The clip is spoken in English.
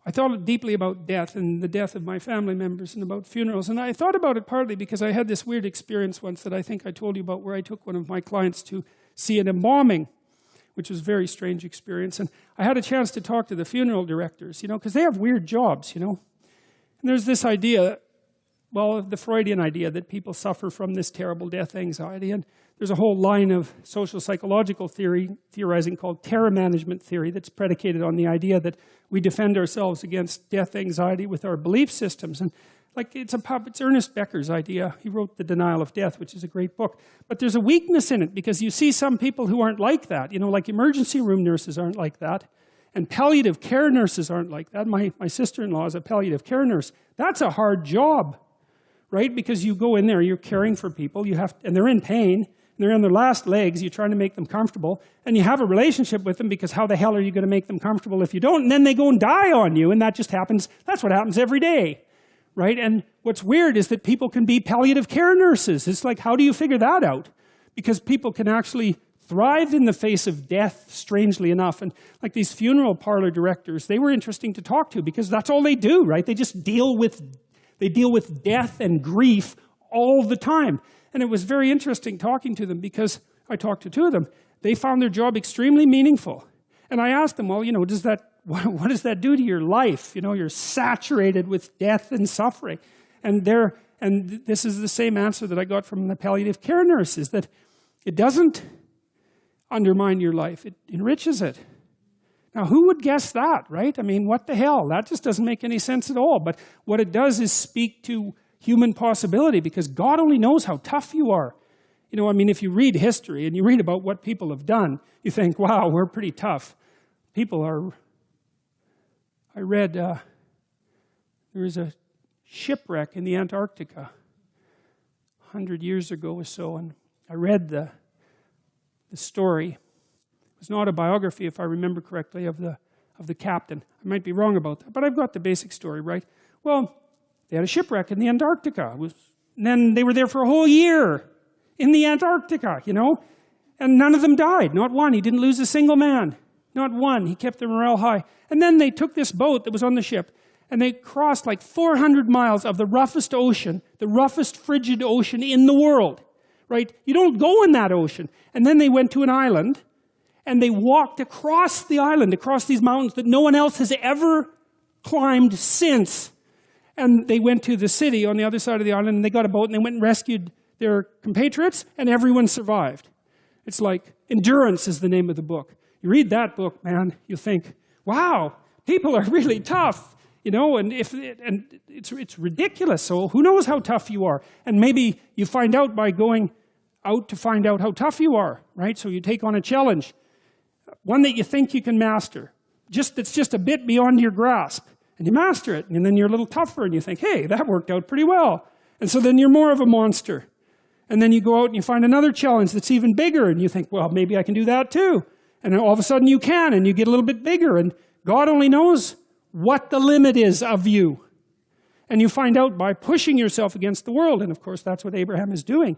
I thought deeply about death and the death of my family members and about funerals. And I thought about it partly because I had this weird experience once that I think I told you about, where I took one of my clients to see an embalming, which was a very strange experience. And I had a chance to talk to the funeral directors, you know, because they have weird jobs, you know. And there's this idea, well, the Freudian idea that people suffer from this terrible death anxiety. And there's a whole line of social psychological theorizing called terror management theory that's predicated on the idea that we defend ourselves against death anxiety with our belief systems. And like it's Ernest Becker's idea. He wrote The Denial of Death, which is a great book. But there's a weakness in it because you see some people who aren't like that. You know, like emergency room nurses aren't like that. And palliative care nurses aren't like that. My sister-in-law is a palliative care nurse. That's a hard job, right? Because you go in there, you're caring for people, and they're in pain. They're on their last legs, you're trying to make them comfortable, and you have a relationship with them because how the hell are you going to make them comfortable if you don't? And then they go and die on you, and that just happens. That's what happens every day, right? And what's weird is that people can be palliative care nurses. It's like, how do you figure that out? Because people can actually thrive in the face of death, strangely enough. And like these funeral parlor directors, they were interesting to talk to because that's all they do, right? They just deal with death and grief all the time. And it was very interesting talking to them because I talked to two of them. They found their job extremely meaningful. And I asked them, well, you know, what does that do to your life? You know, you're saturated with death and suffering. And this is the same answer that I got from the palliative care nurses, that it doesn't undermine your life, it enriches it. Now, who would guess that, right? I mean, what the hell? That just doesn't make any sense at all. But what it does is speak to human possibility, because God only knows how tough you are. You know, I mean, if you read history and you read about what people have done, you think, wow, we're pretty tough. People are... I read there was a shipwreck in the Antarctica 100 years ago or so, and I read the story. It was an autobiography, if I remember correctly, of the captain. I might be wrong about that, but I've got the basic story right. Well, they had a shipwreck in the Antarctica. And then they were there for a whole year in the Antarctica, you know. And none of them died, not one. He didn't lose a single man, not one. He kept their morale high. And then they took this boat that was on the ship, and they crossed like 400 miles of the roughest ocean, the roughest frigid ocean in the world, right? You don't go in that ocean. And then they went to an island, and they walked across the island, across these mountains that no one else has ever climbed since. And they went to the city on the other side of the island, and they got a boat, and they went and rescued their compatriots, and everyone survived. It's like, Endurance is the name of the book. You read that book, man, you think, wow, people are really tough, you know, and it's ridiculous. So who knows how tough you are? And maybe you find out by going out to find out how tough you are, right? So you take on a challenge, one that you think you can master, that's just a bit beyond your grasp. And you master it, and then you're a little tougher, and you think, hey, that worked out pretty well. And so then you're more of a monster. And then you go out and you find another challenge that's even bigger, and you think, well, maybe I can do that too. And then all of a sudden you can, and you get a little bit bigger, and God only knows what the limit is of you. And you find out by pushing yourself against the world, and of course that's what Abraham is doing.